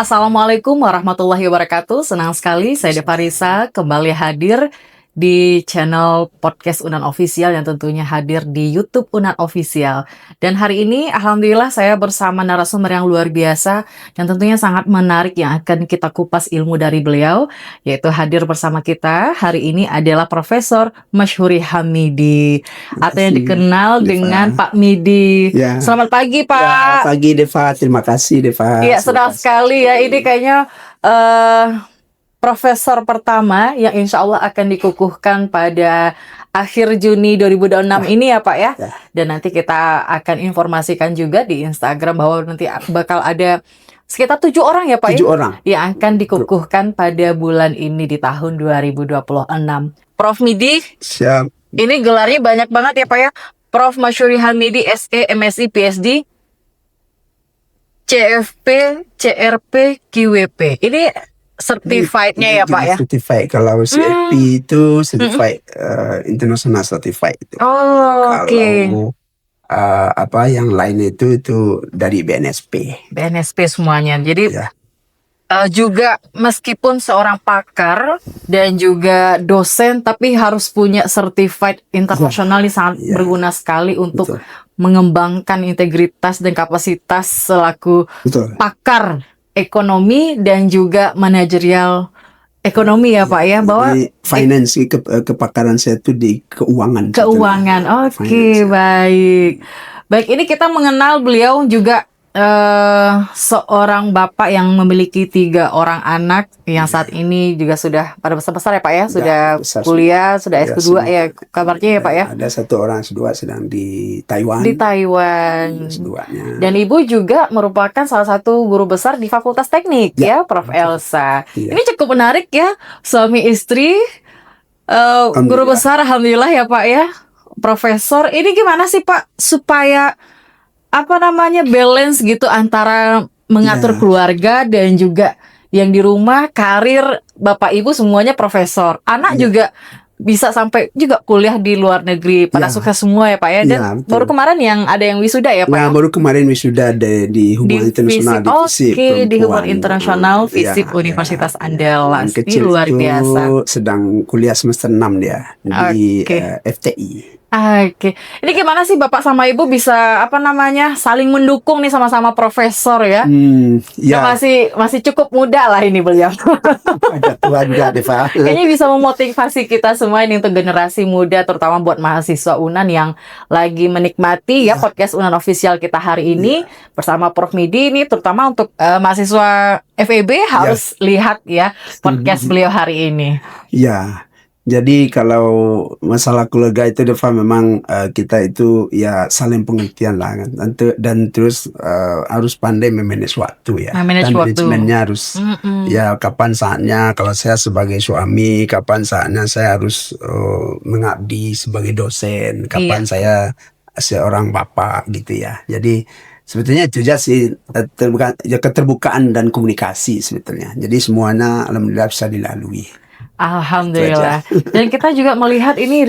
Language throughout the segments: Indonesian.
Assalamualaikum warahmatullahi wabarakatuh. Senang sekali saya Deva Risa kembali hadir di channel podcast Unan Official yang tentunya hadir di YouTube Unan Official. Dan hari ini alhamdulillah saya bersama narasumber yang luar biasa yang tentunya sangat menarik yang akan kita kupas ilmu dari beliau, yaitu hadir bersama kita hari ini adalah Profesor Masyhuri Hamidi atau yang dikenal Deva dengan Pak Midi. Ya. Selamat pagi Pak. Ya, pagi Deva, terima kasih Deva. Iya, senang sekali ya. Ini kayaknya profesor pertama yang insya Allah akan dikukuhkan pada akhir Juni 2026 ini ya Pak ya. Ya. Dan nanti kita akan informasikan juga di Instagram bahwa nanti bakal ada sekitar 7 orang ya Pak 7 ya, orang yang akan dikukuhkan pada bulan ini di tahun 2026. Prof Midi, siap. ini gelarnya banyak banget ya Pak ya. Prof Masyhuri Hamidi, SE, MSI, PSD, CFP, CRP, QWP. Ini certified-nya ya Pak ya? Certified. Kalau CFP itu certified, international certified itu. Oh, oke. Kalau apa yang lain itu dari BNSP. BNSP semuanya. Jadi Ya. juga meskipun seorang pakar dan juga dosen, tapi harus punya certified internasional ini sangat Ya. berguna sekali untuk Betul. mengembangkan integritas dan kapasitas selaku Betul. pakar ekonomi dan juga manajerial ekonomi ya Pak ya, bahwa Jadi finance kepakaran saya itu di keuangan. keuangan. Oke, Finance. baik ini kita mengenal beliau juga seorang bapak yang memiliki 3 orang anak yang saat ini juga sudah pada besar-besar ya Pak ya, sudah besar kuliah, sudah Ya, S2 semua. ya kabarnya ya Pak ya, Ada 1 orang S2 sedang di Taiwan. di Taiwan. S2-nya. Dan ibu juga merupakan salah satu guru besar di Fakultas Teknik ya, Prof Elsa. Iya. Ini cukup menarik ya, suami istri guru Alhamdulillah. besar, alhamdulillah ya Pak ya, profesor. Ini gimana sih Pak supaya balance gitu antara mengatur Ya. keluarga dan juga yang di rumah, karir Bapak Ibu semuanya profesor. Anak Ya. juga bisa sampai juga kuliah di luar negeri, pada Ya. sukses semua ya Pak ya. Dan Ya, betul. baru kemarin yang ada yang wisuda ya Pak Nah, ya? baru kemarin wisuda di hubungan internasional di FISIP di hubungan perempuan. internasional FISIP Ya, Universitas ya. Andalas. Yang Ini kecil luar itu biasa. sedang kuliah semester 6 dia di Oke. FTI. Oke, ini gimana sih Bapak sama Ibu bisa saling mendukung nih sama-sama profesor ya? Ya, Masih cukup muda lah ini beliau. ada Tuhan ya, Deva. Kayaknya bisa memotivasi kita semua ini untuk generasi muda, terutama buat mahasiswa Unan yang lagi menikmati ya podcast Unan Official kita hari ini bersama Prof Midi ini, terutama untuk mahasiswa FEB harus lihat ya podcast beliau hari ini. Ya. Jadi kalau masalah keluarga itu Deva memang kita itu ya saling pengertian lah kan. Dan terus harus pandai memanage waktu ya. Memanage Dan waktu. manajemennya harus ya kapan saatnya kalau saya sebagai suami, kapan saatnya saya harus mengabdi sebagai dosen, kapan saya seorang bapak gitu ya. Jadi sebetulnya itu aja sih keterbukaan dan komunikasi sebetulnya. Jadi semuanya alhamdulillah bisa dilalui. Alhamdulillah. Dan kita juga melihat ini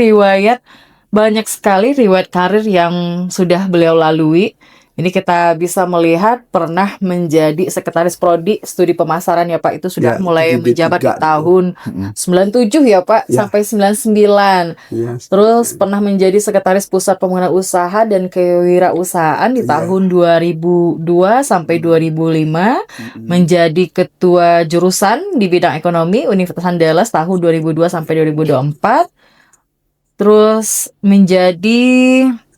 banyak sekali riwayat karir yang sudah beliau lalui. Ini kita bisa melihat pernah menjadi sekretaris prodi studi pemasaran ya Pak, itu sudah Ya, mulai di menjabat di tiga tahun 97 ya Pak, Ya. sampai 99. Ya. Terus pernah menjadi sekretaris pusat pembangunan usaha dan kewirausahaan di Ya. tahun 2002 sampai 2005. Menjadi ketua jurusan di bidang ekonomi Universitas Andalas tahun 2002 sampai 2024. Terus menjadi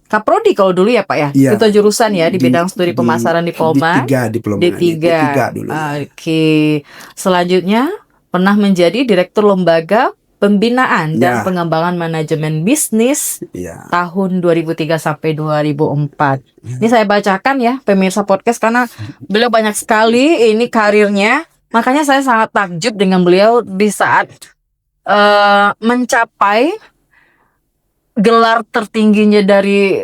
Kaprodi kalau dulu ya Pak ya, Iya. ketua jurusan ya di bidang studi pemasaran di Polma. diploma. D3. dulu. Oke. Selanjutnya pernah menjadi direktur lembaga pembinaan dan Ya. pengembangan manajemen bisnis Ya. tahun 2003 sampai 2004. Ini saya bacakan ya pemirsa podcast karena beliau banyak sekali ini karirnya. Makanya saya sangat takjub dengan beliau di saat mencapai gelar tertingginya dari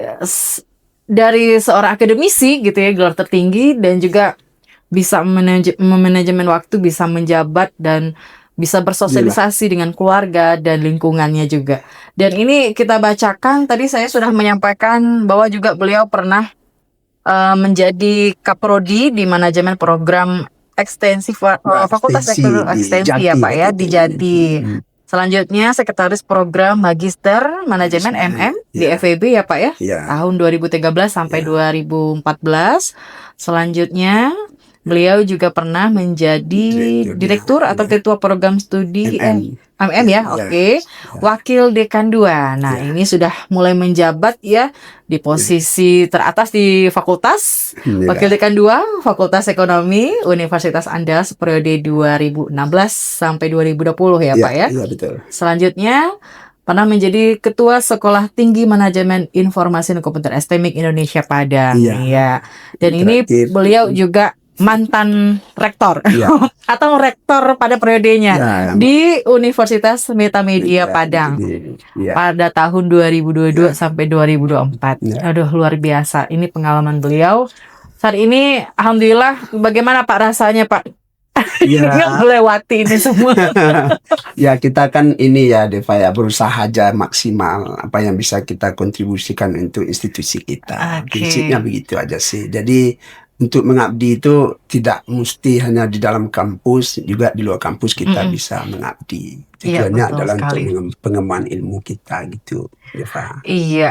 seorang akademisi gitu ya, gelar tertinggi, dan juga bisa manajemen waktu, bisa menjabat dan bisa bersosialisasi dengan keluarga dan lingkungannya juga. Dan ini kita bacakan, tadi saya sudah menyampaikan bahwa juga beliau pernah menjadi kaprodi di manajemen program ekstensi Fakultas Ekstensi Teknologi di Ekstensi Jati ya Pak ya, waktu di itu. Jati. Selanjutnya Sekretaris Program Magister Manajemen MM di Ya. FEB ya Pak ya, Ya. tahun 2013 sampai 2014. Selanjutnya beliau juga pernah menjadi direktur atau ketua program studi MM ya, oke. Wakil Dekan 2. Nah, Ya. ini sudah mulai menjabat ya di posisi teratas di fakultas. Wakil Dekan 2 Fakultas Ekonomi Universitas Andalas periode 2016 sampai 2020 ya Pak ya. Iya, betul. Selanjutnya pernah menjadi Ketua Sekolah Tinggi Manajemen Informasi dan Komputer STMIK Indonesia Padang. Iya. Ya. Dan ini Terakhir. beliau juga mantan rektor Iya. atau rektor pada periodenya Ya. di Universitas Metamedia Padang Iya. pada tahun 2022 sampai 2024. Ya. Aduh, luar biasa. Ini pengalaman beliau. Saat ini alhamdulillah, bagaimana Pak rasanya Pak? Ya. Melewati ini semua. Ya, kita kan ini ya Deva ya, berusaha aja maksimal apa yang bisa kita kontribusikan untuk institusi kita. Oke. Prinsipnya begitu aja sih. Jadi untuk mengabdi itu tidak mesti hanya di dalam kampus, juga di luar kampus kita bisa mengabdi. Iya, Tujuannya betul adalah sekali. untuk pengembangan ilmu kita gitu, Deva. Iya,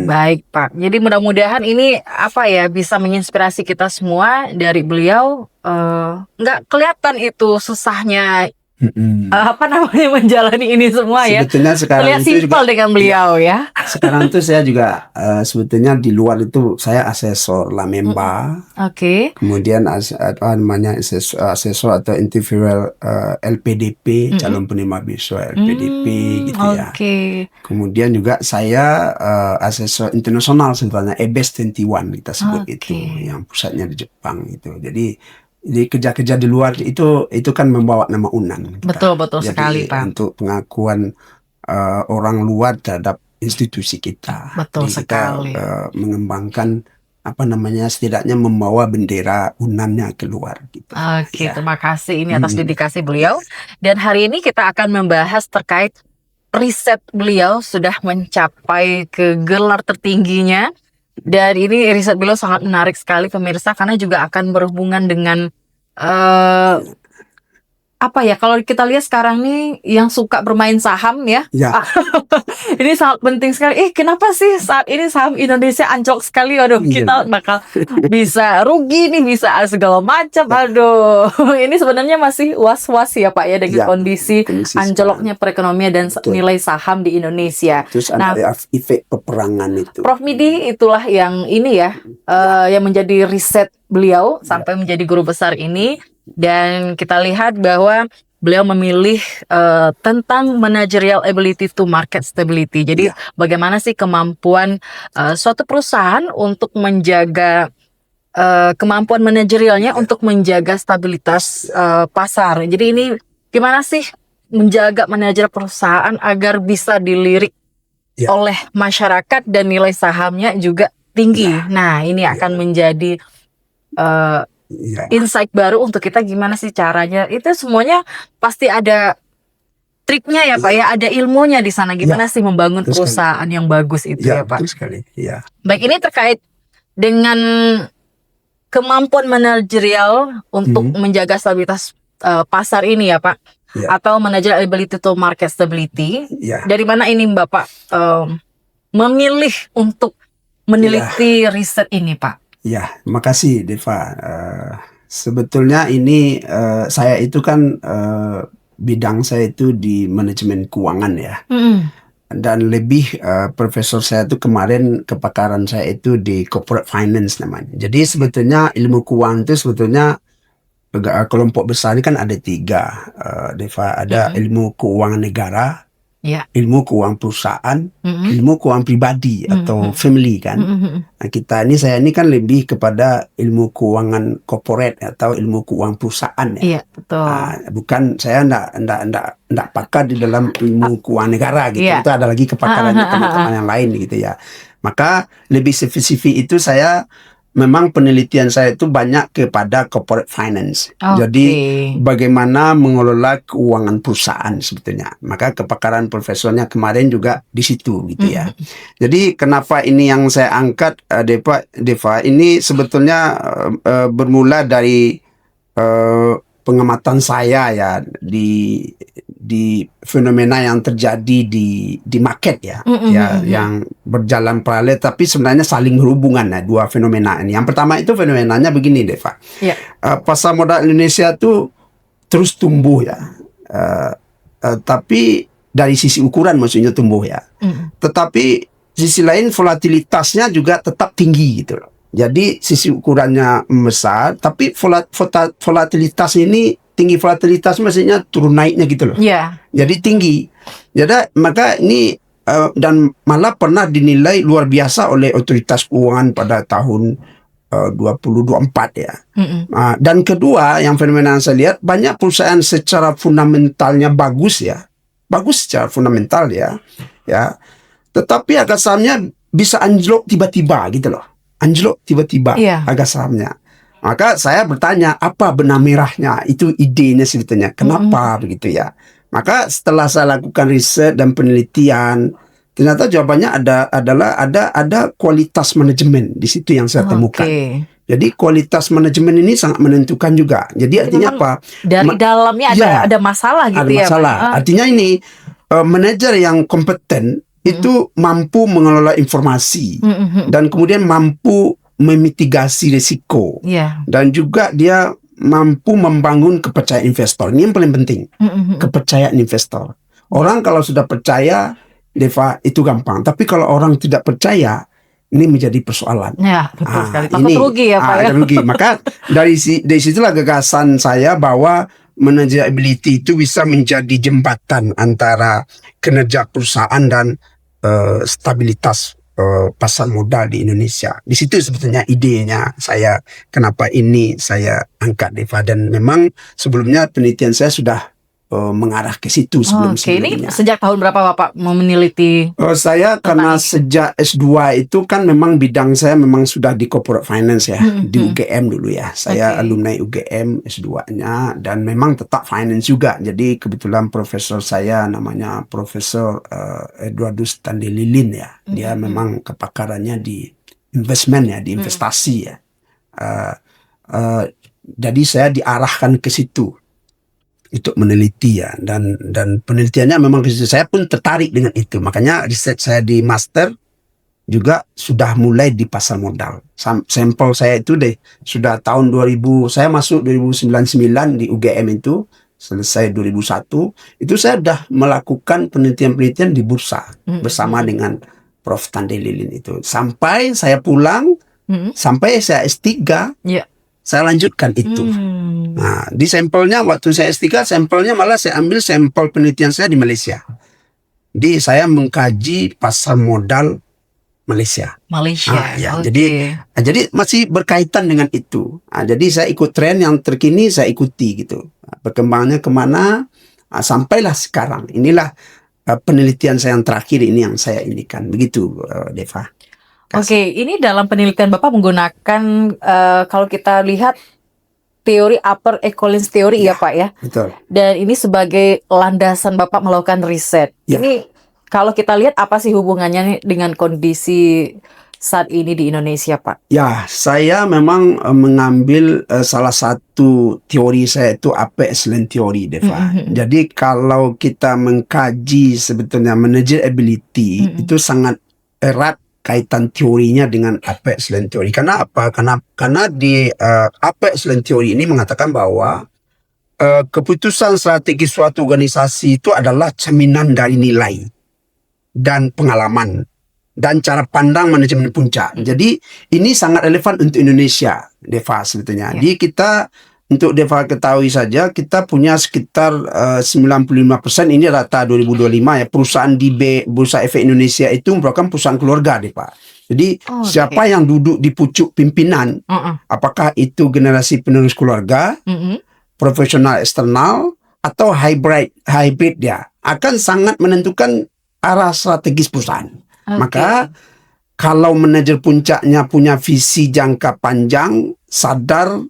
baik Pak. Jadi mudah-mudahan ini apa ya, bisa menginspirasi kita semua dari beliau. Nggak kelihatan itu susahnya apa namanya menjalani ini semua ya. Sebetulnya sekarang Terlihat itu simpel juga, dengan beliau ya. sekarang itu saya juga sebetulnya di luar itu saya asesor Lamemba. Oke. Kemudian apa namanya asesor atau individual LPDP, calon penerima beasiswa LPDP gitu ya. Oke. Kemudian juga saya asesor internasional sebetulnya EBES 21 kita sebut Oke. itu, yang pusatnya di Jepang itu. Jadi kerja-kerja di luar itu kan membawa nama UNAN kita. Betul Jadi sekali Pak. untuk pengakuan orang luar terhadap institusi kita. Betul Jadi sekali. kita mengembangkan apa namanya, setidaknya membawa bendera UNAN-nya keluar gitu. Oke, Ya. terima kasih ini atas dedikasi beliau. Dan hari ini kita akan membahas terkait riset beliau sudah mencapai ke gelar tertingginya. Dan ini riset beliau sangat menarik sekali pemirsa, karena juga akan berhubungan dengan apa ya, kalau kita lihat sekarang nih yang suka bermain saham ya. Ya. Ini sangat penting sekali. Kenapa sih saat ini saham Indonesia anjlok sekali? Aduh, kita bakal bisa rugi nih, bisa segala macam. Aduh, ini sebenarnya masih was-was ya Pak ya dengan kondisi anjloknya perekonomian dan nilai saham di Indonesia. Terus ada efek peperangan itu. Prof Midi itulah yang ini ya, yang menjadi riset beliau sampai menjadi guru besar ini. Dan kita lihat bahwa beliau memilih tentang managerial ability to market stability. Jadi bagaimana sih kemampuan suatu perusahaan untuk menjaga kemampuan manajerialnya untuk menjaga stabilitas pasar. Jadi ini gimana sih menjaga manajer perusahaan agar bisa dilirik oleh masyarakat dan nilai sahamnya juga tinggi. Nah, ini akan menjadi insight baru untuk kita, gimana sih caranya. Itu semuanya pasti ada triknya ya Pak ya, ada ilmunya di sana. Gimana sih membangun perusahaan yang bagus itu ya Pak. Betul sekali. Ya. Baik, ini terkait dengan kemampuan manajerial untuk menjaga stabilitas pasar ini ya Pak. Atau managerial ability to market stability. Dari mana ini Bapak memilih untuk meneliti riset ini Pak? Ya, makasih Deva. Sebetulnya ini saya itu kan bidang saya itu di manajemen keuangan ya. Dan lebih profesor saya itu kemarin kepakaran saya itu di corporate finance namanya. Jadi sebetulnya ilmu keuangan itu sebetulnya kelompok besar ini kan ada 3, Deva. Ada ilmu keuangan negara, ilmu keuangan perusahaan, ilmu keuangan pribadi atau family kan. Nah, saya ini kan lebih kepada ilmu keuangan corporate atau ilmu keuangan perusahaan ya. Iya, betul. Bukan, saya enggak pakar di dalam ilmu keuangan negara gitu. Itu ada lagi kepakarannya teman-teman yang lain gitu ya. Maka lebih spesifik itu saya memang penelitian saya itu banyak kepada corporate finance. Jadi bagaimana mengelola keuangan perusahaan sebetulnya. Maka kepakaran profesornya kemarin juga di situ gitu ya. Jadi kenapa ini yang saya angkat Deva, ini sebetulnya bermula dari pengamatan saya ya di fenomena yang terjadi di market ya, yang berjalan paralel tapi sebenarnya saling berhubungan ya, dua fenomena ini. Yang pertama itu fenomenanya begini, Deva. Pasar modal Indonesia tuh terus tumbuh ya, tapi dari sisi ukuran maksudnya tumbuh ya. Tetapi sisi lain volatilitasnya juga tetap tinggi gitu loh. Jadi sisi ukurannya besar, tapi volatilitas ini tinggi, volatilitas maksudnya turun naiknya gitu loh. Jadi tinggi. Jadi maka ini dan malah pernah dinilai luar biasa oleh otoritas keuangan pada tahun 2024 ya. Dan kedua, yang fenomena yang saya lihat, banyak perusahaan secara fundamentalnya bagus ya. Bagus secara fundamental ya. Tetapi harga sahamnya bisa anjlok tiba-tiba gitu loh. Anjlok tiba-tiba harga sahamnya. Maka saya bertanya, apa benang merahnya? Itu idenya sebetulnya. Kenapa begitu ya? Maka setelah saya lakukan riset dan penelitian, ternyata jawabannya ada kualitas manajemen di situ yang saya temukan. Jadi kualitas manajemen ini sangat menentukan juga. Jadi artinya apa? Dari dalamnya ada masalah gitu ada masalah. Artinya ini manajer yang kompeten itu mampu mengelola informasi dan kemudian mampu memitigasi risiko dan juga dia mampu membangun kepercayaan investor. Ini yang paling penting, kepercayaan investor. Orang kalau sudah percaya, Deva, itu gampang. Tapi kalau orang tidak percaya, ini menjadi persoalan. Ya, betul sekali. Takut rugi ya Pak ya. Rugi. Maka dari situlah gagasan saya bahwa manageability itu bisa menjadi jembatan antara kinerja perusahaan dan stabilitas pasar modal di Indonesia. Di situ sebetulnya idenya saya, kenapa ini saya angkat, Deva. Dan memang sebelumnya penelitian saya sudah mengarah ke situ sebelumnya. Ini sejak tahun berapa Bapak mau meneliti? Saya karena sejak S2 itu kan memang bidang saya memang sudah di corporate finance ya, di UGM dulu ya. Saya alumni UGM S2-nya dan memang tetap finance juga. Jadi kebetulan profesor saya namanya Profesor Eduardus Tandelilin ya. Dia memang kepakarannya di investment ya, di investasi ya. Jadi saya diarahkan ke situ untuk meneliti ya, dan penelitiannya memang saya pun tertarik dengan itu. Makanya riset saya di master juga sudah mulai di pasar modal. Sampel saya itu sudah tahun 2000, saya masuk 2099 di UGM itu, selesai 2001, itu saya sudah melakukan penelitian-penelitian di bursa bersama dengan Prof. Tandelilin itu. Sampai saya pulang, sampai saya S3, saya lanjutkan itu. Nah, di sampelnya waktu saya S3, sampelnya malah saya ambil sampel penelitian saya di Malaysia. Saya mengkaji pasar modal Malaysia. Jadi masih berkaitan dengan itu. Jadi saya ikut tren yang terkini, saya ikuti gitu. Perkembangannya kemana, sampailah sekarang. Inilah penelitian saya yang terakhir ini yang saya indikan. Begitu, Deva. Ini dalam penelitian Bapak menggunakan kalau kita lihat teori upper equivalence theory ya Pak ya. Betul. Dan ini sebagai landasan Bapak melakukan riset. Ini kalau kita lihat apa sih hubungannya dengan kondisi saat ini di Indonesia Pak? Ya, saya memang mengambil salah satu teori saya itu upper excellence theory, Deva. Jadi kalau kita mengkaji sebetulnya manageability itu sangat erat kaitan teorinya dengan upper excellence theory. Karena apa? Karena di upper excellence theory ini mengatakan bahwa keputusan strategi suatu organisasi itu adalah cerminan dari nilai dan pengalaman dan cara pandang manajemen puncak. Jadi ini sangat relevan untuk Indonesia, Deva, sebetulnya. Jadi kita, untuk Deva ketahui saja, kita punya sekitar 95%, ini rata 2025 ya, perusahaan di Bursa Efek Indonesia itu merupakan perusahaan keluarga, Deva. Jadi siapa yang duduk di pucuk pimpinan, apakah itu generasi penerus keluarga, profesional eksternal, atau hybrid dia, akan sangat menentukan arah strategis perusahaan. Maka kalau manajer puncaknya punya visi jangka panjang, sadar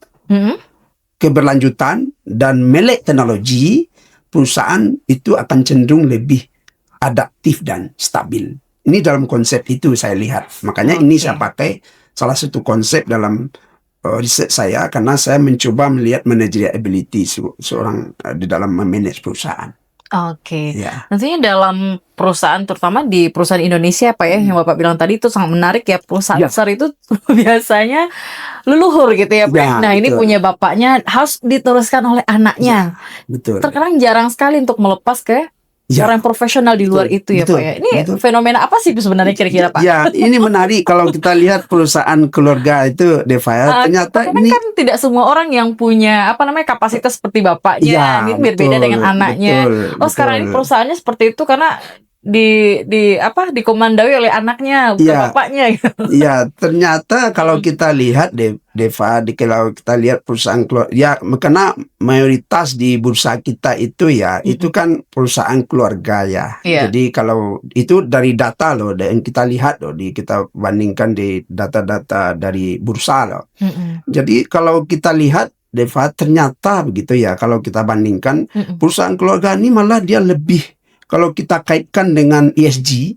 keberlanjutan dan melek teknologi, perusahaan itu akan cenderung lebih adaptif dan stabil. Ini dalam konsep itu saya lihat. Makanya ini saya pakai salah satu konsep dalam riset saya, karena saya mencoba melihat managerial ability seorang di dalam memanage perusahaan. Oke. Ya. Tentunya dalam perusahaan, terutama di perusahaan Indonesia Pak ya, yang Bapak bilang tadi itu sangat menarik ya, perusahaan Ya. besar itu biasanya leluhur gitu ya Pak. Ya, Nah ini betul. punya bapaknya, harus diteruskan oleh anaknya. Betul. Terkadang jarang sekali untuk melepas ke Ya. orang profesional di luar Betul, itu ya betul, Pak ya. Ini betul. fenomena apa sih sebenarnya kira-kira Pak? Ya, ini menarik kalau kita lihat perusahaan keluarga itu, Deva, ternyata Karena ini kan tidak semua orang yang punya kapasitas seperti bapaknya. Ya, Ini berbeda betul, dengan anaknya. betul, Sekarang ini betul. perusahaannya seperti itu karena dikomandoi oleh anaknya, bukan Ya. bapaknya gitu. Ya, ternyata kalau kita lihat Deva, kalau kita lihat perusahaan keluarga, ya karena mayoritas di bursa kita itu ya, itu kan perusahaan keluarga ya. Iya. Jadi kalau itu dari data loh, dan kita lihat loh, kita bandingkan di data-data dari bursa loh. Jadi kalau kita lihat Deva, ternyata begitu ya, kalau kita bandingkan perusahaan keluarga ini malah dia lebih, kalau kita kaitkan dengan ESG,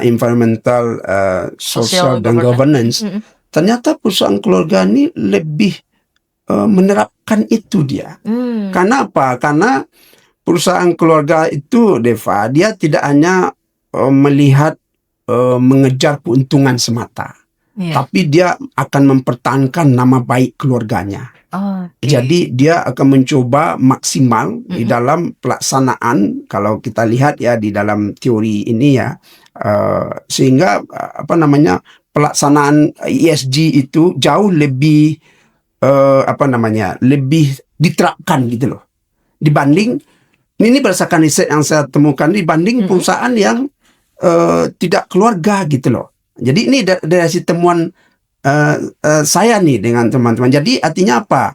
environmental, social dan governance, ternyata perusahaan keluarga ini lebih menerapkan itu dia. Karena apa? Karena perusahaan keluarga itu, Deva, dia tidak hanya melihat mengejar keuntungan semata, tapi dia akan mempertahankan nama baik keluarganya. Jadi dia akan mencoba maksimal di dalam pelaksanaan, kalau kita lihat ya di dalam teori ini ya, sehingga pelaksanaan ESG itu jauh lebih lebih diterapkan gitu loh, dibanding ini berdasarkan riset yang saya temukan, dibanding perusahaan yang tidak keluarga gitu loh. Jadi ini dari hasil temuan saya nih dengan teman-teman. Jadi artinya apa?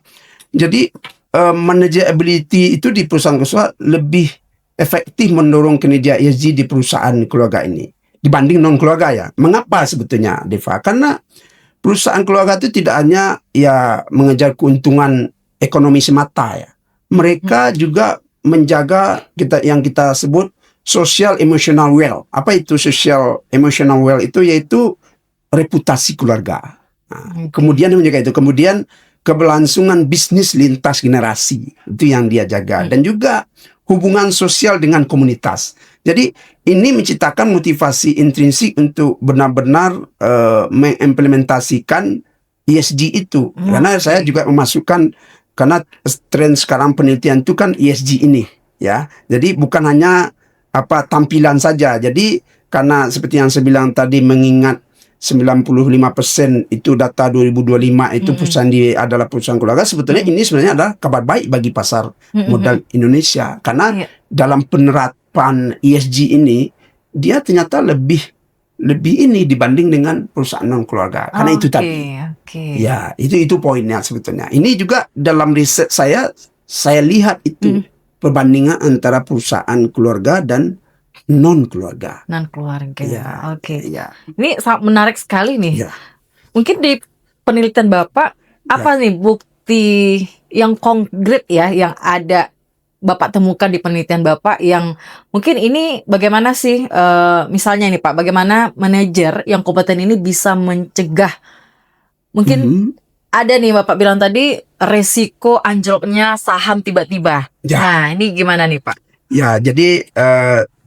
Jadi manageability itu di perusahaan lebih efektif mendorong kinerja ESG di perusahaan keluarga ini dibanding non keluarga ya. Mengapa sebetulnya, Deva? Karena perusahaan keluarga itu tidak hanya ya mengejar keuntungan ekonomi semata ya. Mereka juga menjaga yang kita sebut social emotional well. Apa itu social emotional well? Itu yaitu reputasi keluarga. Kemudian menjaga itu, kemudian keberlangsungan bisnis lintas generasi, itu yang dia jaga, dan juga hubungan sosial dengan komunitas. Jadi ini menciptakan motivasi intrinsik untuk benar-benar mengimplementasikan ESG itu. Karena saya juga memasukkan, karena tren sekarang penelitian itu kan ESG ini ya. Jadi bukan hanya tampilan saja. Jadi karena seperti yang saya bilang tadi, mengingat 95% itu data 2025 itu perusahaan adalah perusahaan keluarga. Sebetulnya ini sebenarnya adalah kabar baik bagi pasar modal Indonesia, karena dalam penerapan ESG ini dia ternyata lebih ini dibanding dengan perusahaan non keluarga. Karena itu tadi. Ya, itu poinnya sebetulnya. Ini juga dalam riset saya lihat itu perbandingan antara perusahaan keluarga dan non keluarga. Ya. Ya. Ini sangat menarik sekali nih. Ya. Mungkin di penelitian Bapak apa nih bukti yang konkret ya yang ada Bapak temukan di penelitian Bapak, yang mungkin ini bagaimana sih misalnya ini Pak, bagaimana manajer yang kompeten ini bisa mencegah, mungkin ada nih Bapak bilang tadi resiko anjloknya saham tiba-tiba. Nah ini gimana nih Pak? Ya, jadi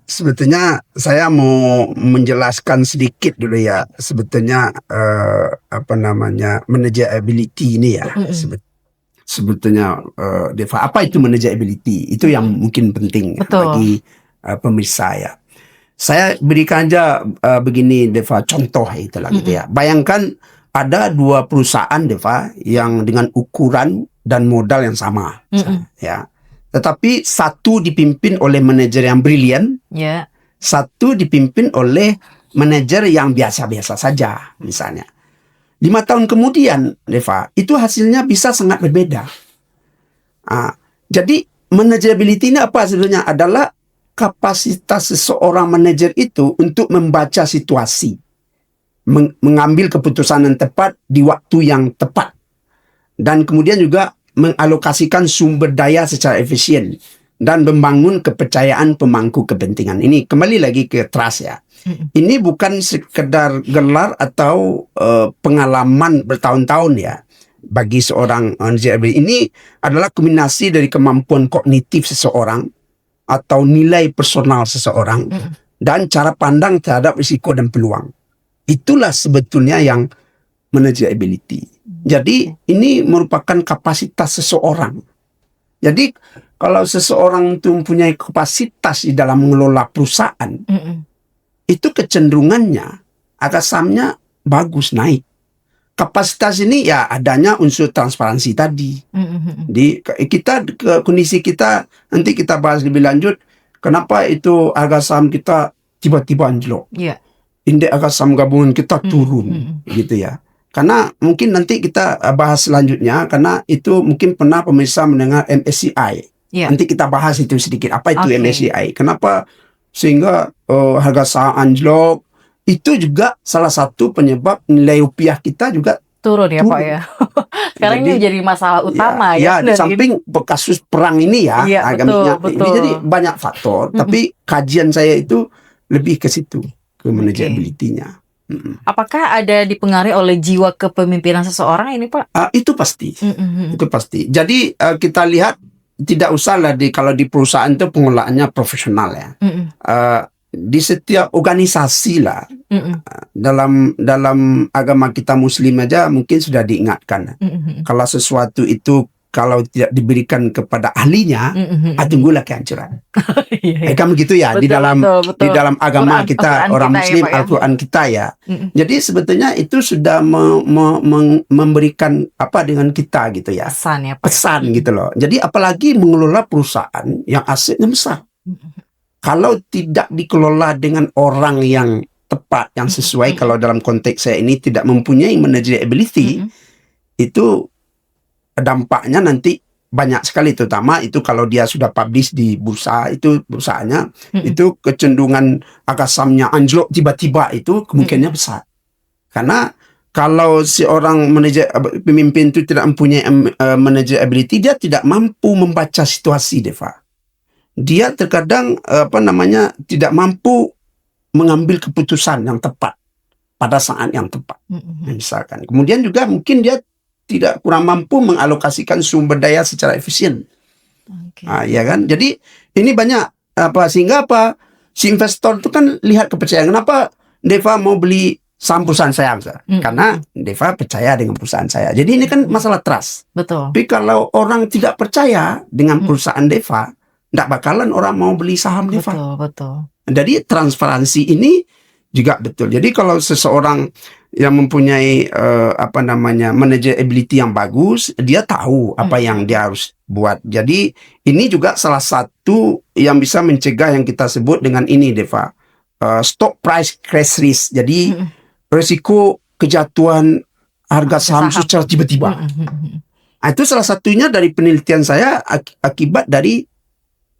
sebetulnya saya mau menjelaskan sedikit dulu ya, sebetulnya manageability ini ya. Sebetulnya Deva, apa itu manageability? Itu yang mungkin penting bagi pemirsa ya. Saya berikan aja begini Deva, contoh itulah gitu ya. Bayangkan ada dua perusahaan Deva yang dengan ukuran dan modal yang sama, ya. Tetapi satu dipimpin oleh manajer yang brilian, satu dipimpin oleh manajer yang biasa-biasa saja, misalnya. 5 tahun kemudian, Deva, itu hasilnya bisa sangat berbeda. Jadi manageability ini apa sebenarnya? Adalah kapasitas seseorang manajer itu untuk membaca situasi, mengambil keputusan yang tepat di waktu yang tepat, dan kemudian juga mengalokasikan sumber daya secara efisien dan membangun kepercayaan pemangku kepentingan. Ini kembali lagi ke trust ya. Ini bukan sekedar gelar atau pengalaman bertahun-tahun ya bagi seorang manajer ability. Ini adalah kombinasi dari kemampuan kognitif seseorang atau nilai personal seseorang dan cara pandang terhadap risiko dan peluang. Itulah sebetulnya yang manager ability. Jadi ini merupakan kapasitas seseorang. Jadi kalau seseorang itu mempunyai kapasitas di dalam mengelola perusahaan, itu kecenderungannya agasamnya bagus naik. Kapasitas ini ya adanya unsur transparansi tadi. Di kita kondisi kita nanti kita bahas lebih lanjut. Kenapa itu harga saham kita tiba-tiba anjlok? Indeks harga saham gabungan kita turun, gitu ya. Karena mungkin nanti kita bahas selanjutnya, karena itu mungkin pernah pemirsa mendengar MSCI. Nanti kita bahas itu sedikit. Apa itu MSCI? Kenapa sehingga harga saham anjlok? Itu juga salah satu penyebab nilai rupiah kita juga turun ya Pak ya. Sekarang ini jadi masalah utama ya. Di samping kasus perang ini ya, betul. Ini jadi banyak faktor. Tapi kajian saya itu lebih ke situ, ke manajeability-nya. Apakah ada dipengaruhi oleh jiwa kepemimpinan seseorang ini Pak? Itu pasti, itu pasti. Jadi kita lihat tidak usahlah kalau di perusahaan itu pengelolaannya profesional ya. Di setiap organisasi lah, dalam agama kita Muslim aja mungkin sudah diingatkan. Kalau sesuatu itu kalau tidak diberikan kepada ahlinya, tunggulah kehancuran. Kan begitu ya. Betul, di dalam agama Quran, kita orang Muslim ya, Al-Quran kita ya. Jadi sebetulnya itu sudah memberikan apa dengan kita gitu ya. Pesan ya Pak. Pesan gitu loh. Jadi apalagi mengelola perusahaan yang asetnya besar. Kalau tidak dikelola dengan orang yang tepat, yang sesuai, kalau dalam konteks saya ini tidak mempunyai managerial ability, itu dampaknya nanti banyak sekali, terutama itu kalau dia sudah publish di bursa, itu bursanya, itu kecenderungan harga sahamnya anjlok tiba-tiba itu kemungkinannya besar. Karena kalau seorang pemimpin itu tidak mempunyai managerial ability, dia tidak mampu membaca situasi, Deva. Dia terkadang tidak mampu mengambil keputusan yang tepat pada saat yang tepat, misalkan. Kemudian juga mungkin dia tidak kurang mampu mengalokasikan sumber daya secara efisien, ya kan. Jadi ini banyak sehingga si investor itu kan lihat kepercayaan. Kenapa Deva mau beli saham perusahaan saya? Karena Deva percaya dengan perusahaan saya. Jadi ini kan masalah trust. Betul. Tapi kalau orang tidak percaya dengan perusahaan Deva, tidak bakalan orang mau beli saham Deva. Betul. Jadi transparansi ini juga betul. Jadi kalau seseorang yang mempunyai manager ability yang bagus, dia tahu apa yang dia harus buat. Jadi ini juga salah satu yang bisa mencegah yang kita sebut dengan ini, Deva, stock price crash risk. Jadi risiko kejatuhan harga saham secara tiba-tiba. Itu salah satunya dari penelitian saya akibat dari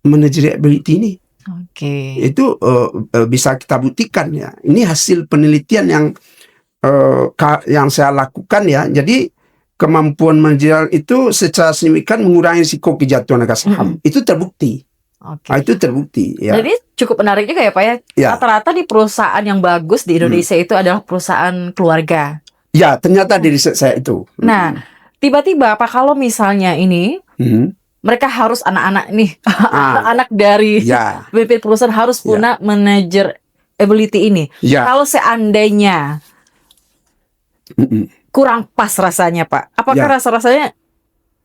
managerial ability ini. Itu bisa kita buktikan ya. Ini hasil penelitian yang saya lakukan ya. Jadi kemampuan manajerial itu secara signifikan mengurangi risiko kejatuhan harga saham. Itu terbukti. Itu terbukti ya. Jadi cukup menarik juga ya Pak ya. Rata-rata di perusahaan yang bagus di Indonesia itu adalah perusahaan keluarga. Ya, ternyata di riset saya itu. Nah, tiba-tiba Pak, kalau misalnya ini mereka harus anak-anak nih, anak-anak dari pemimpin perusahaan harus punya manager ability ini. Kalau seandainya kurang pas rasanya Pak, apakah rasa-rasanya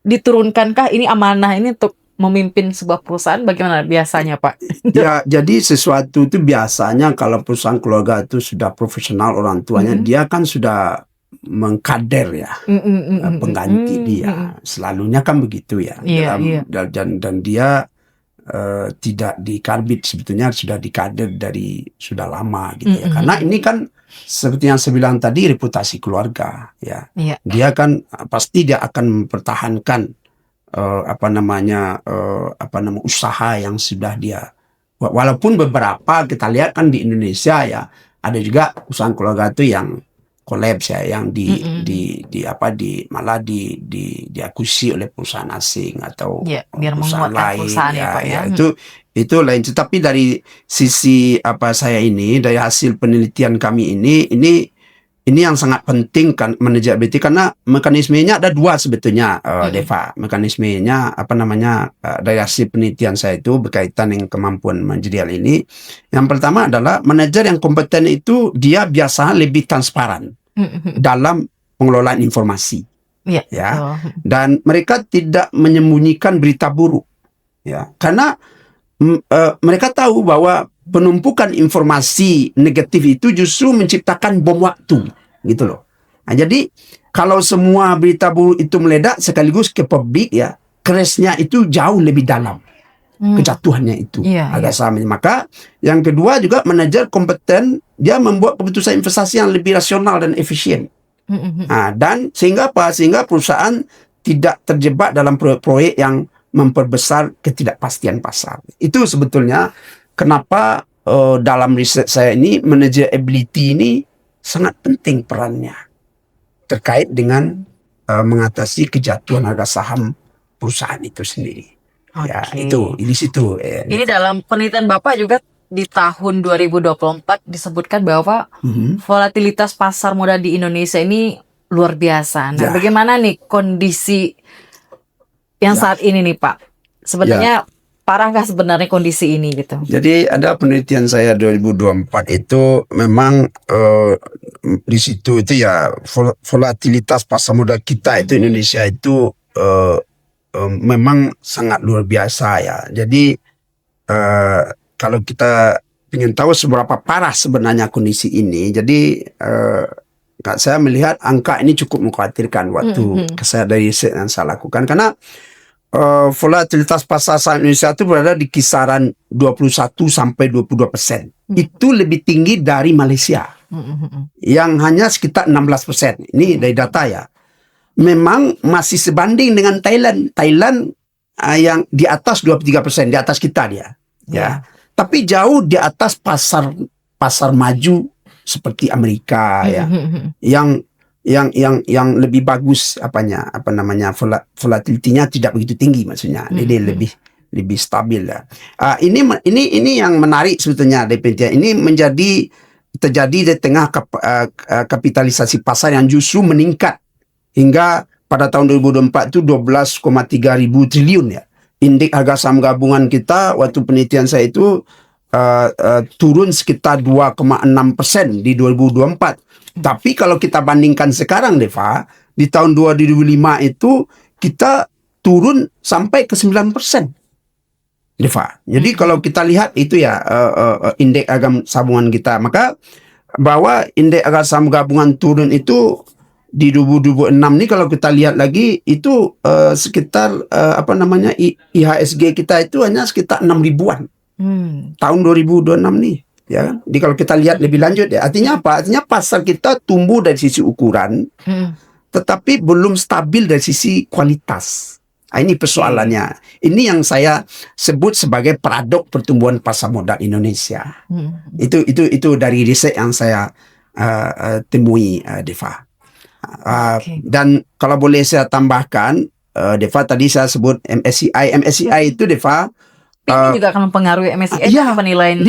diturunkankah ini amanah ini untuk memimpin sebuah perusahaan? Bagaimana biasanya Pak? Ya, jadi sesuatu itu biasanya kalau perusahaan keluarga itu sudah profesional orang tuanya, dia kan sudah mengkader ya, pengganti dia. Selalunya kan begitu ya. Dan dia tidak dikarbit, sebetulnya sudah dikader dari sudah lama gitu ya. Karena ini kan seperti yang saya bilang tadi, reputasi keluarga ya. Dia kan pasti dia akan mempertahankan usaha yang sudah dia. Walaupun beberapa kita lihat kan di Indonesia ya, ada juga usaha keluarga itu yang kolaps ya, yang malah diakuisisi oleh perusahaan asing atau biar perusahaan lain perusahaan ya, Pak, ya. Itu lain. Tetapi dari sisi saya ini, dari hasil penelitian kami ini yang sangat penting kan manajeability, karena mekanismenya ada dua sebetulnya, Deva. Mekanismenya dari hasil penelitian saya itu berkaitan dengan kemampuan manajerial ini. Yang pertama adalah manajer yang kompeten itu dia biasa lebih transparan dalam pengelolaan informasi. Ya. Dan mereka tidak menyembunyikan berita buruk. Ya. Karena mereka tahu bahwa penumpukan informasi negatif itu justru menciptakan bom waktu, gitu loh. Nah, jadi kalau semua berita buruk itu meledak sekaligus ke publik, ya, crashnya itu jauh lebih dalam, kejatuhannya itu agak sama. Maka yang kedua juga manajer kompeten, dia membuat keputusan investasi yang lebih rasional dan efisien. Nah, dan sehingga perusahaan tidak terjebak dalam proyek-proyek yang memperbesar ketidakpastian pasar. Itu sebetulnya kenapa dalam riset saya ini manageability ini sangat penting perannya terkait dengan mengatasi kejatuhan harga saham perusahaan itu sendiri. Ya, itu di situ. Ini dalam penelitian Bapak juga di tahun 2024 disebutkan bahwa volatilitas pasar modal di Indonesia ini luar biasa. Nah, bagaimana nih kondisi yang saat ini nih Pak? Sebenarnya parah nggak sebenarnya kondisi ini gitu? Jadi ada penelitian saya 2024 itu memang di situ itu ya volatilitas pasar modal kita itu Indonesia itu memang sangat luar biasa ya. Jadi kalau kita ingin tahu seberapa parah sebenarnya kondisi ini, jadi saya melihat angka ini cukup mengkhawatirkan waktu saya dari riset yang saya lakukan, karena volatilitas pasar saham Indonesia itu berada di kisaran 21 sampai 22%. Itu lebih tinggi dari Malaysia yang hanya sekitar 16%. Ini dari data ya. Memang masih sebanding dengan Thailand. Thailand yang di atas 23%, di atas kita dia. Ya. Tapi jauh di atas pasar maju seperti Amerika ya. Yang lebih bagus volatility-nya tidak begitu tinggi maksudnya. Jadi lebih stabil ya. Ini yang menarik sebetulnya dari penelitian ini terjadi di tengah kapitalisasi pasar yang justru meningkat hingga pada tahun 2024 itu 12,3 ribu triliun ya. Indeks harga saham gabungan kita waktu penelitian saya itu turun sekitar 2,6% di 2024. Tapi kalau kita bandingkan sekarang, Deva, di tahun 2005 itu kita turun sampai ke 9%. Deva. Jadi kalau kita lihat itu ya indeks harga saham kita, maka bahwa indeks harga saham gabungan turun itu di 2026 ini kalau kita lihat lagi itu sekitar IHSG kita itu hanya sekitar 6 ribuan. Tahun 2026 nih. Ya, jadi kalau kita lihat lebih lanjut ya, artinya apa? Artinya pasar kita tumbuh dari sisi ukuran, tetapi belum stabil dari sisi kualitas. Nah, ini persoalannya. Ini yang saya sebut sebagai paradok pertumbuhan pasar modal Indonesia. Itu dari riset yang saya temui, Deva. Dan kalau boleh saya tambahkan, Deva, tadi saya sebut MSCI itu, Deva. Ini juga akan mempengaruhi MSCI penilaian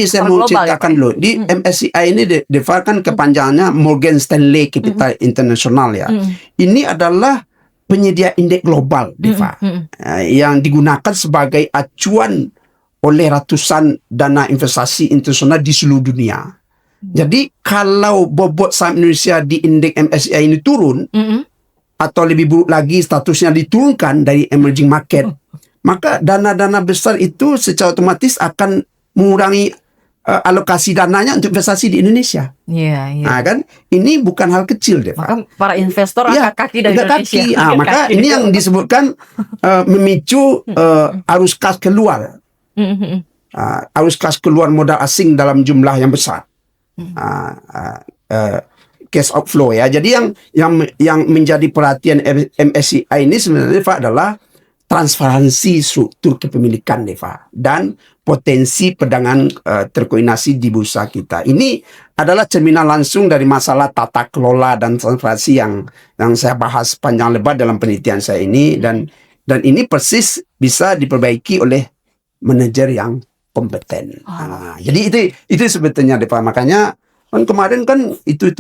saya mau ceritakan dulu. Di MSCI ini Deva kan kepanjangannya Morgan Stanley Capital International ya. Ini adalah penyedia indeks global, Deva, yang digunakan sebagai acuan oleh ratusan dana investasi internasional di seluruh dunia. Jadi kalau bobot saham Indonesia di indeks MSCI ini turun, atau lebih buruk lagi statusnya diturunkan dari emerging market, maka dana-dana besar itu secara otomatis akan mengurangi alokasi dananya untuk investasi di Indonesia. Nah, kan ini bukan hal kecil, deh. Maka para investor angkat kaki dari Indonesia. Maka ini yang disebutkan memicu arus kas keluar, arus kas keluar modal asing dalam jumlah yang besar, cash outflow ya. Jadi yang menjadi perhatian MSCI ini sebenarnya Pak adalah transparansi struktur kepemilikan, Deva, dan potensi perdagangan terkoordinasi di bursa kita. Ini adalah cerminan langsung dari masalah tata kelola dan transparansi yang saya bahas panjang lebar dalam penelitian saya ini, dan ini persis bisa diperbaiki oleh manajer yang kompeten. Jadi itu sebetulnya Deva. Makanya kan kemarin kan itu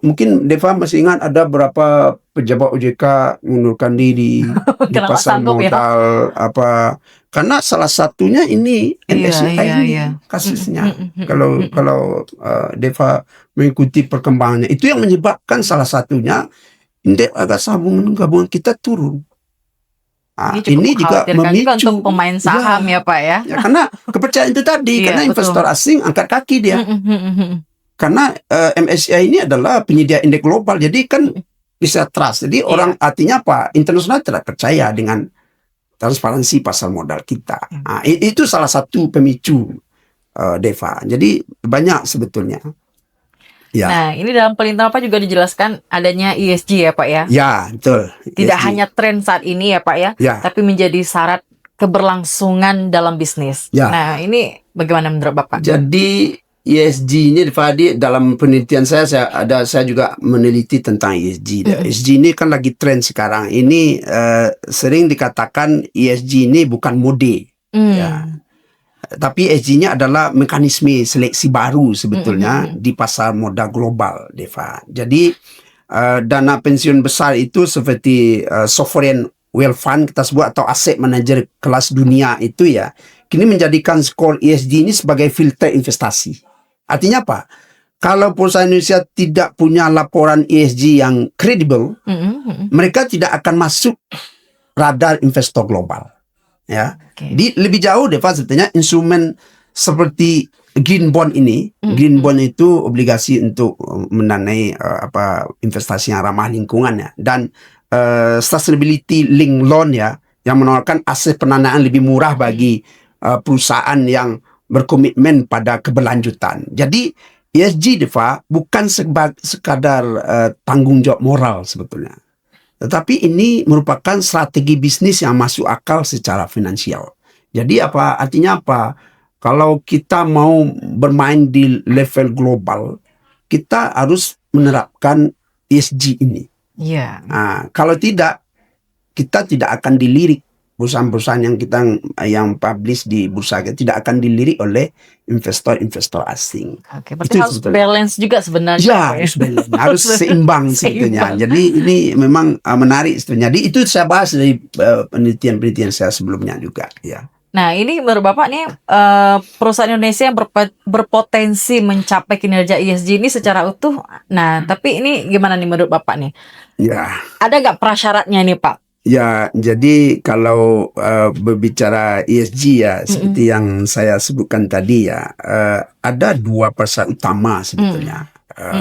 mungkin Deva masih ingat ada berapa pejabat OJK mengundurkan diri di Kenapa pasar sanggup ya? modal apa, karena salah satunya ini MSCI ini Iya. kasusnya. Kalau Deva mengikuti perkembangannya, itu yang menyebabkan salah satunya indeks harga gabungan kita turun. Ini juga memicu juga untuk pemain saham ya Pak ya. Karena kepercayaan itu tadi, karena investor asing angkat kaki dia. Karena MSCI ini adalah penyedia indeks global, jadi kan bisa trust. Jadi orang artinya apa? Internasional tidak percaya dengan transparansi pasar modal kita. Itu salah satu pemicu Deva. Jadi banyak sebetulnya. Ya. Nah, ini dalam perintah Pak juga dijelaskan adanya ESG ya Pak ya. Ya, betul. Tidak ESG. hanya tren saat ini ya Pak ya, tapi menjadi syarat keberlangsungan dalam bisnis. Ya. Nah, ini bagaimana menurut Bapak? Jadi ESG ini Fadi, dalam penelitian saya juga meneliti tentang ESG. ESG ini kan lagi tren sekarang. Ini sering dikatakan ESG ini bukan mode. Ya. Tapi ESG-nya adalah mekanisme seleksi baru sebetulnya di pasar modal global, Deva. Jadi dana pensiun besar itu seperti sovereign wealth fund kita sebut, atau aset manajer kelas dunia itu ya, kini menjadikan skor ESG ini sebagai filter investasi. Artinya apa? Kalau perusahaan Indonesia tidak punya laporan ESG yang kredibel, mereka tidak akan masuk radar investor global. Ya, lebih jauh Deva, sebetulnya instrumen seperti green bond ini, green bond itu obligasi untuk mendanai investasi yang ramah lingkungan ya, dan sustainability link loan ya, yang menawarkan aset pendanaan lebih murah bagi perusahaan yang berkomitmen pada keberlanjutan. Jadi ESG Deva bukan sekadar tanggung jawab moral sebetulnya, tetapi ini merupakan strategi bisnis yang masuk akal secara finansial. Jadi artinya apa? Kalau kita mau bermain di level global, kita harus menerapkan ESG ini. Kalau tidak, kita tidak akan dilirik. Perusahaan-perusahaan yang publish di bursa kita tidak akan dilirik oleh investor asing. Berarti harus balance juga sebenarnya. Ya, harus seimbang sebetulnya. Jadi ini memang menarik sebetulnya. Jadi itu saya bahas dari penelitian saya sebelumnya juga. Ya. Nah, ini menurut Bapak nih perusahaan Indonesia yang berpotensi mencapai kinerja ESG ini secara utuh. Nah, tapi ini gimana nih menurut Bapak nih? Ya. Ada nggak prasyaratnya nih Pak? Ya, jadi kalau berbicara ESG ya, seperti yang saya sebutkan tadi ya, ada dua prasyarat utama sebetulnya,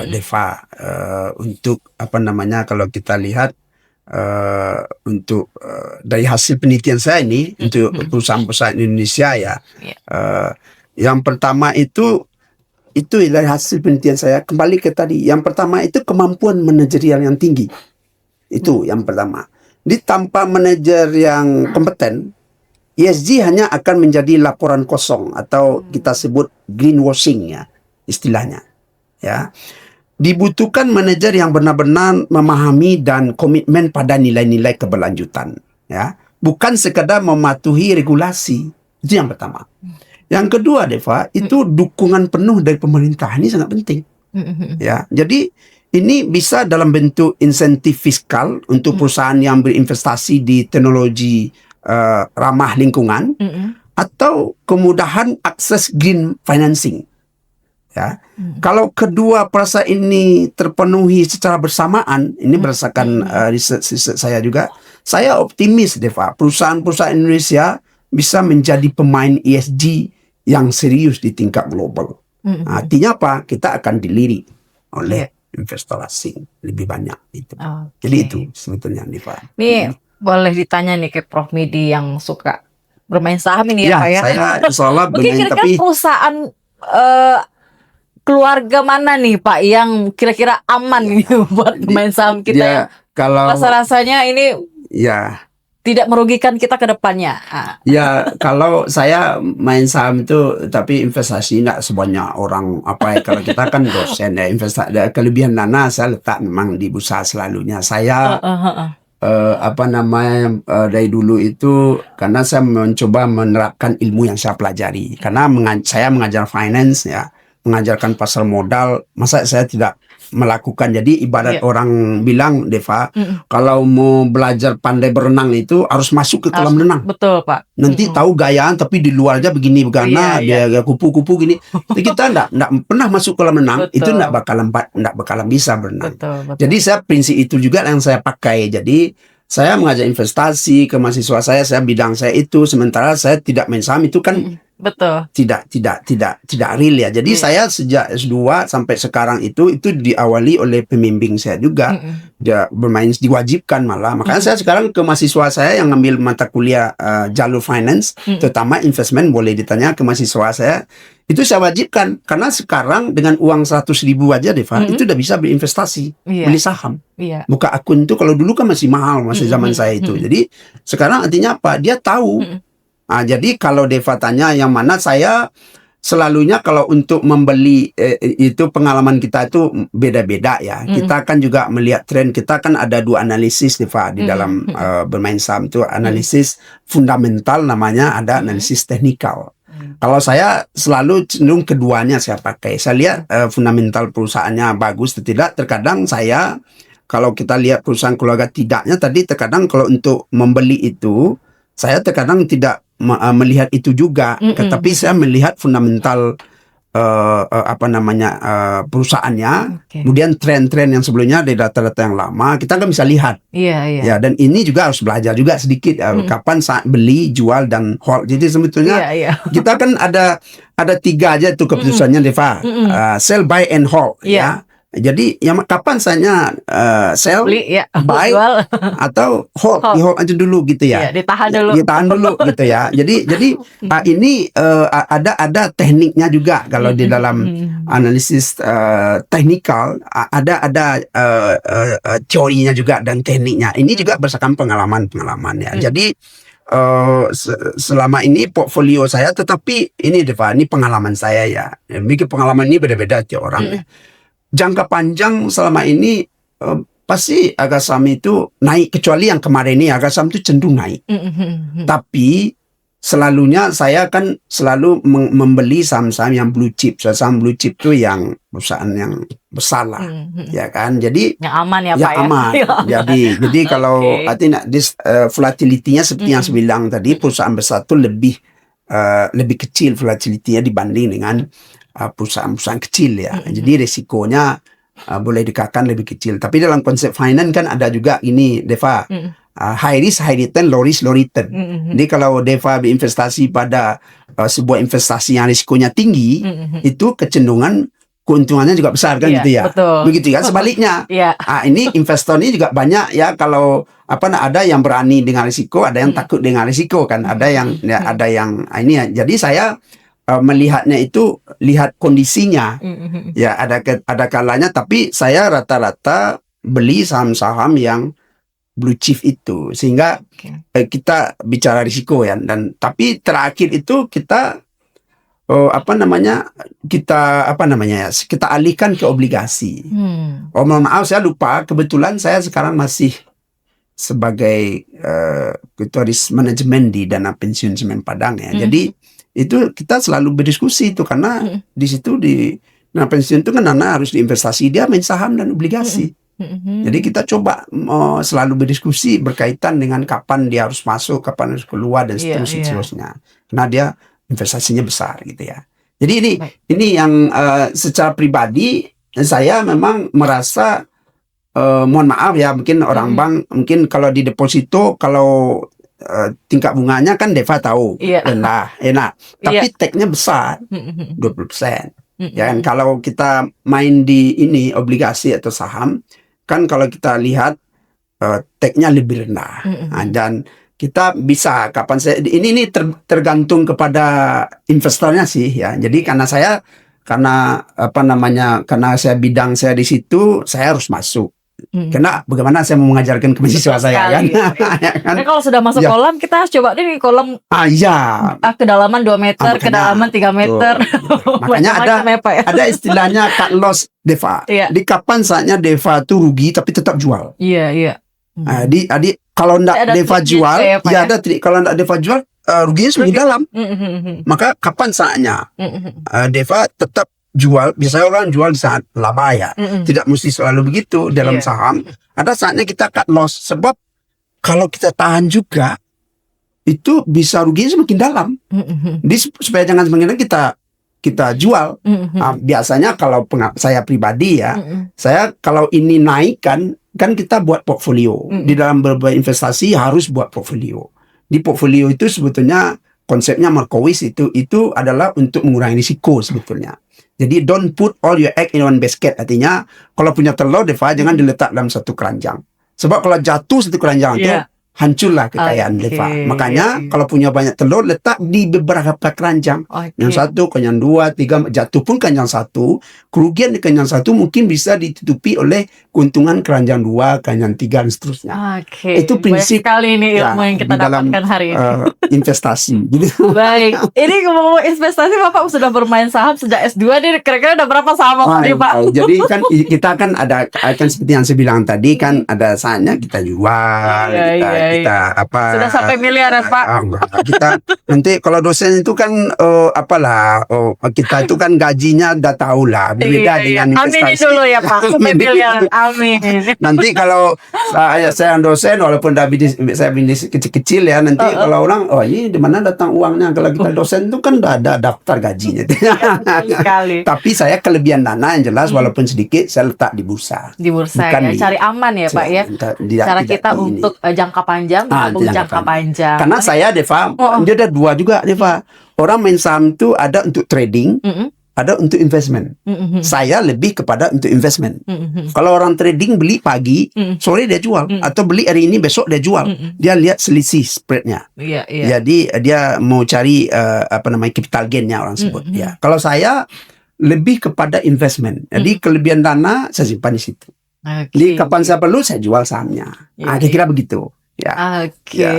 Deva, untuk kalau kita lihat untuk dari hasil penelitian saya ini untuk perusahaan-perusahaan Indonesia ya, yang pertama itu dari hasil penelitian saya, kembali ke tadi, yang pertama itu kemampuan manajerial yang tinggi, itu yang pertama. Tanpa manajer yang kompeten, ESG hanya akan menjadi laporan kosong atau kita sebut greenwashing ya, istilahnya. Ya, dibutuhkan manajer yang benar-benar memahami dan komitmen pada nilai-nilai keberlanjutan. Ya, bukan sekadar mematuhi regulasi. Itu yang pertama. Yang kedua, Deva, itu dukungan penuh dari pemerintah. Ini sangat penting. Ya, jadi ini bisa dalam bentuk insentif fiskal untuk perusahaan yang berinvestasi di teknologi ramah lingkungan, atau kemudahan akses green financing. Ya, kalau kedua perasaan ini terpenuhi secara bersamaan, ini berdasarkan riset saya juga, saya optimis Deva, perusahaan-perusahaan Indonesia bisa menjadi pemain ESG yang serius di tingkat global. Artinya apa? Kita akan dilirik oleh investor asing lebih banyak itu. Jadi itu sebetulnya Deva. Ini boleh ditanya nih ke Prof Midi yang suka bermain saham ini ya Pak ya. Saya insya bermain, tapi perusahaan keluarga mana nih Pak yang kira-kira aman gitu buat pemain saham kita? Ya, kalau rasa-rasanya ini tidak merugikan kita ke depannya. Ya, kalau saya main saham itu, tapi investasi tidak sebanyak orang kalau kita kan dosen ya, investasi kelebihan dana saya letak memang di bursa selalunya. Saya apa namanya, dari dulu itu karena saya mencoba menerapkan ilmu yang saya pelajari. Karena saya mengajar finance ya, mengajarkan pasar modal, masa saya tidak melakukan. Jadi ibarat Iya. orang bilang, Deva, kalau mau belajar pandai berenang itu harus masuk ke kolam renang. Betul, Pak. Nanti tahu gayaan tapi di luar aja begini begana, Iya, dia kupu-kupu gini. Tapi kita enggak pernah masuk kolam renang, itu Betul. enggak bakalan bisa berenang. Betul. Jadi saya prinsip itu juga yang saya pakai. Jadi saya mengajar investasi ke mahasiswa saya bidang saya itu, sementara saya tidak main saham itu kan Betul. tidak real ya. Jadi saya sejak S2 sampai sekarang itu diawali oleh pembimbing saya juga. Dia bermain, diwajibkan malah. Makanya saya sekarang ke mahasiswa saya yang ngambil mata kuliah jalur finance, terutama investment, boleh ditanya ke mahasiswa saya. Itu saya wajibkan karena sekarang dengan uang 100.000 aja, Deva, itu udah bisa berinvestasi, beli saham. Iya. Buka akun itu kalau dulu kan masih mahal, masih zaman saya itu. Jadi sekarang artinya apa? Dia tahu. Nah, jadi kalau Deva tanya yang mana, saya selalunya kalau untuk membeli itu pengalaman kita itu beda-beda ya. Kita kan juga melihat tren. Kita kan ada 2 analisis, Deva, di dalam bermain saham itu. Analisis fundamental namanya, ada analisis teknikal. Kalau saya selalu cenderung keduanya saya pakai. Saya lihat fundamental perusahaannya bagus atau tidak. Terkadang saya, kalau kita lihat perusahaan keluarga tidaknya tadi, terkadang kalau untuk membeli itu, saya terkadang tidak melihat itu juga. Tetapi saya melihat fundamental apa namanya, perusahaannya. Kemudian tren-tren yang sebelumnya dari data-data yang lama kita kan bisa lihat. Ya, dan ini juga harus belajar juga sedikit kapan saat beli, jual, dan hold. Jadi sebetulnya kita kan ada 3 aja itu keputusannya, Deva. Sell, buy, and hold. Ya. Jadi yang kapan saya sell, beli, buy, jual, atau hold, hold aja dulu gitu ya. Ditahan dulu. Ditahan dulu gitu ya. Jadi ini ada tekniknya juga kalau di dalam analisis teknikal, ada teorinya juga dan tekniknya. Ini juga berdasarkan pengalaman ya. Jadi selama ini portfolio saya, tetapi ini, Deva, ini pengalaman saya ya. Mungkin pengalaman ini beda-beda tiap orang ya. Jangka panjang selama ini pasti harga saham itu naik, kecuali yang kemarin ini harga saham itu cenderung naik. Tapi selalunya saya kan selalu membeli saham-saham yang blue chip. Saham blue chip itu yang perusahaan yang besar lah, ya kan. Jadi yang aman ya, Pak, aman. Jadi kalau artinya volatility-nya seperti yang saya bilang tadi, perusahaan besar itu lebih kecil volatility-nya dibanding dengan perusahaan-perusahaan kecil ya. Jadi resikonya boleh dikatakan lebih kecil. Tapi dalam konsep finance kan ada juga ini, Deva, high risk, high return, low risk, low return. Jadi kalau Deva berinvestasi pada sebuah investasi yang risikonya tinggi, itu kecenderungan keuntungannya juga besar kan, gitu ya. Betul. Begitu kan sebaliknya. Ini investor ini juga banyak ya, kalau ada yang berani dengan risiko, ada yang takut dengan risiko kan, ada yang ini ya. Jadi saya melihatnya itu lihat kondisinya. Ya, ada kalanya, tapi saya rata-rata beli saham-saham yang blue chip itu, sehingga kita bicara risiko ya. Dan tapi terakhir itu kita kita alihkan ke obligasi. Mohon maaf, saya lupa, kebetulan saya sekarang masih sebagai ketua risk management di Dana Pensiun Semen Padang ya. Jadi itu kita selalu berdiskusi itu, karena di situ di Dana Pensiun itu kan dana harus diinvestasi, dia main saham dan obligasi. Jadi kita coba selalu berdiskusi berkaitan dengan kapan dia harus masuk, kapan harus keluar, dan seterusnya. Karena dia investasinya besar gitu ya. Jadi ini yang secara pribadi saya memang merasa, mohon maaf ya, mungkin orang bank, mungkin kalau di deposito, kalau tingkat bunganya kan Deva tahu rendah, enak, tapi tag-nya besar, 20%. Ya kan, kalau kita main di ini obligasi atau saham, kan kalau kita lihat tag-nya lebih rendah. Dan kita bisa ini tergantung kepada investornya sih ya. Jadi karena saya bidang saya di situ, saya harus masuk. Karena bagaimana saya mau mengajarkan ke mahasiswa saya kan. Kan kalau sudah masuk kolam, kita harus coba nih kolam kedalaman 2 meter, kedalaman 3 meter. Makanya ada istilahnya cut loss, Deva. Di kapan saatnya Deva tuh rugi tapi tetap jual. Iya. Kalau Ada ndak Deva triknya jual, juga ya, Pak, ya ya? ada trik. Kalau ndak Deva jual, ruginya semakin dalam. Maka kapan saatnya Deva tetap jual? Biasanya orang jual di saat laba ya. Tidak mesti selalu begitu dalam Iya. saham. Ada saatnya kita cut loss. Sebab kalau kita tahan juga, itu bisa ruginya semakin dalam. Supaya jangan semakin dalam, kita jual. Biasanya kalau saya pribadi ya, saya kalau ini naik kan kita buat portfolio. Di dalam berbagai investasi harus buat portfolio. Di portfolio itu sebetulnya konsepnya Markowitz itu adalah untuk mengurangi risiko sebetulnya. Jadi don't put all your egg in one basket. Artinya kalau punya telur, Deva, jangan diletak dalam satu keranjang. Sebab kalau jatuh satu keranjang itu, hancurlah kekayaan Deva. Makanya kalau punya banyak telur, letak di beberapa keranjang. Yang satu, keranjang dua, tiga, jatuh pun keranjang satu. Kerugian di keranjang satu mungkin bisa ditutupi oleh keuntungan keranjang dua, keranjang tiga, dan seterusnya. Itu prinsip sekali ini ilmu yang kita dapatkan hari ini. Investasi. Baik, ini ngomong investasi, Bapak sudah bermain saham sejak S2 nih. Kira-kira ada berapa saham nih, Pak? Jadi kan kita kan ada seperti yang saya bilang tadi kan, ada saatnya kita jual, kita apa? Sudah sampai miliaran, Pak? Kita nanti kalau dosen itu kan kita itu kan gajinya udah tahu lah, berbeda dengan investasi. Amin dulu ya, Pak. Sampai miliaran. Amin. Nanti kalau saya dosen, walaupun saya bisnis kecil-kecil ya, nanti kalau orang, ini di mana datang uangnya? Kalau kita dosen itu kan udah ada daftar gajinya. Sekali. Tapi saya kelebihan dana yang jelas, walaupun sedikit, saya letak di bursa. Di bursa ya, cari aman ya, Pak ya. Cara kita untuk jangka panjang, jangka panjang. Karena saya, Deva, dia ada dua juga, Deva. Orang main saham itu ada untuk trading, ada untuk investment. Saya lebih kepada untuk investment. Kalau orang trading beli pagi, sore dia jual, atau beli hari ini besok dia jual. Dia lihat selisih spreadnya. Jadi dia mau cari capital gainnya orang sebut. Ya. Kalau saya lebih kepada investment. Jadi kelebihan dana saya simpan di situ. Jadi kapan saya perlu saya jual sahamnya. Kira-kira begitu. Ya.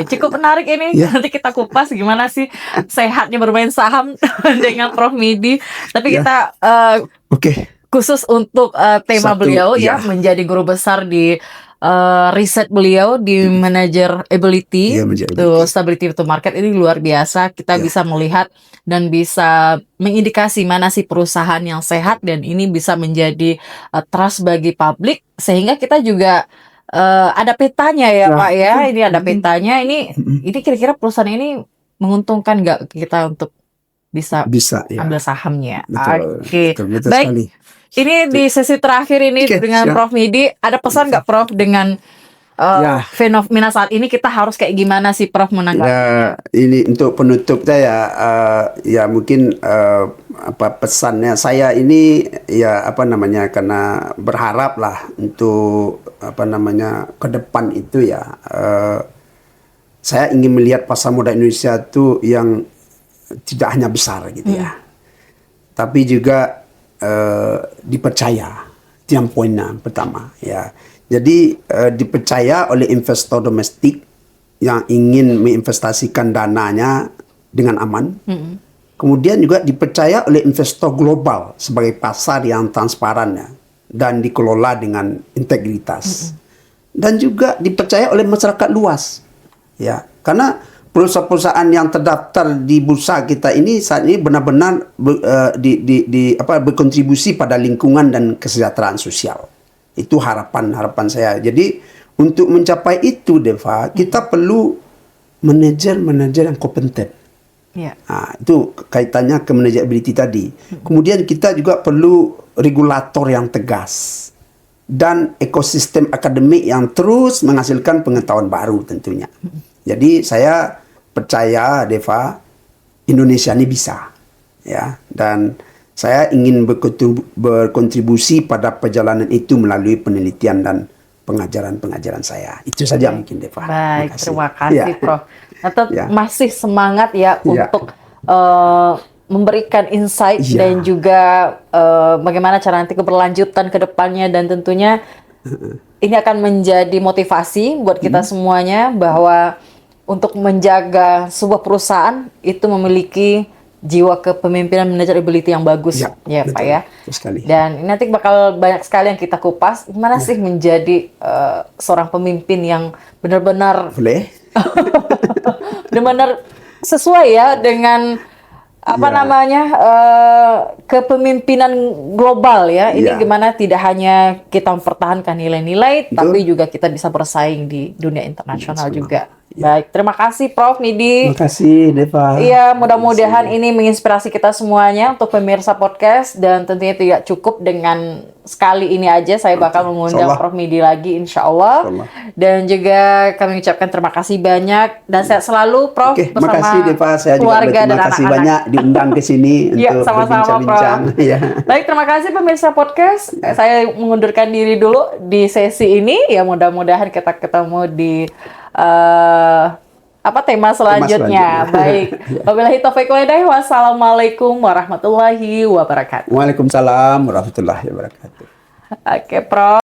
Cukup menarik ini. Nanti kita kupas gimana sih sehatnya bermain saham dengan Prof Midi. Tapi kita khusus untuk tema beliau ya, menjadi guru besar di riset beliau di manager ability, stability to market, ini luar biasa. Kita bisa melihat dan bisa mengindikasi mana sih perusahaan yang sehat, dan ini bisa menjadi trust bagi publik, sehingga kita juga ada petanya ya, Pak ya. Ini ada petanya. Ini kira-kira perusahaan ini menguntungkan nggak kita untuk bisa ambil sahamnya? Betul Baik. sekali. Ini di sesi terakhir ini dengan Prof Midi, ada pesan nggak, Prof, dengan fenomena saat ini kita harus kayak gimana sih, Prof, menanggapi? Ini untuk penutup saya, mungkin pesannya saya ini karena berharap lah untuk ke depan itu ya, saya ingin melihat pasar modal Indonesia itu yang tidak hanya besar gitu ya, tapi juga dipercaya. Itu yang poinnya pertama ya. Jadi dipercaya oleh investor domestik yang ingin menginvestasikan dananya dengan aman. Kemudian juga dipercaya oleh investor global sebagai pasar yang transparan ya, dan dikelola dengan integritas. Dan juga dipercaya oleh masyarakat luas. Ya, karena perusahaan-perusahaan yang terdaftar di bursa kita ini saat ini benar-benar berkontribusi pada lingkungan dan kesejahteraan sosial. Itu harapan saya. Jadi untuk mencapai itu, Deva, kita perlu manajer yang kompeten. Itu kaitannya ke manageability tadi. Kemudian kita juga perlu regulator yang tegas dan ekosistem akademik yang terus menghasilkan pengetahuan baru tentunya. Jadi saya percaya, Deva, Indonesia ini bisa, ya, dan saya ingin berkontribusi pada perjalanan itu melalui penelitian dan pengajaran saya. Itu saja mungkin, Deva. Baik, terima kasih, Prof. Tetap masih semangat ya untuk memberikan insight dan juga bagaimana cara nanti keberlanjutan ke depannya, dan tentunya ini akan menjadi motivasi buat kita semuanya bahwa untuk menjaga sebuah perusahaan itu memiliki jiwa kepemimpinan manageability yang bagus Ya, ya Pak betul. ya. Betul sekali. Dan nanti bakal banyak sekali yang kita kupas. Gimana sih menjadi seorang pemimpin yang benar-benar Boleh? benar-benar sesuai ya dengan apa Ya. namanya kepemimpinan global ya. Ini Ya. gimana tidak hanya kita mempertahankan nilai-nilai, Betul. tapi juga kita bisa bersaing di dunia internasional Betul. juga. Ya. Baik, terima kasih Prof Nidi. Terima kasih Deva. Iya, mudah-mudahan ini menginspirasi kita semuanya untuk pemirsa podcast, dan tentunya tidak cukup dengan sekali ini aja. Saya bakal mengundang Insyaallah. Prof Nidi lagi, insya Allah. Insyaallah. Dan juga kami ucapkan terima kasih banyak dan sehat selalu Prof Oke, bersama makasih Deva. Saya juga keluarga dan berterima kasih anak-anak. banyak diundang ke sini Ya, untuk sama-sama berbincang-bincang. Prof. Ya. Baik, terima kasih pemirsa podcast. Saya mengundurkan diri dulu di sesi ini. Ya, mudah-mudahan kita ketemu di apa tema selanjutnya. selanjutnya. Baik. Wabillahi taufiq wal hidayah. Wassalamualaikum warahmatullahi wabarakatuh. Waalaikumsalam warahmatullahi wabarakatuh. Oke, Prof.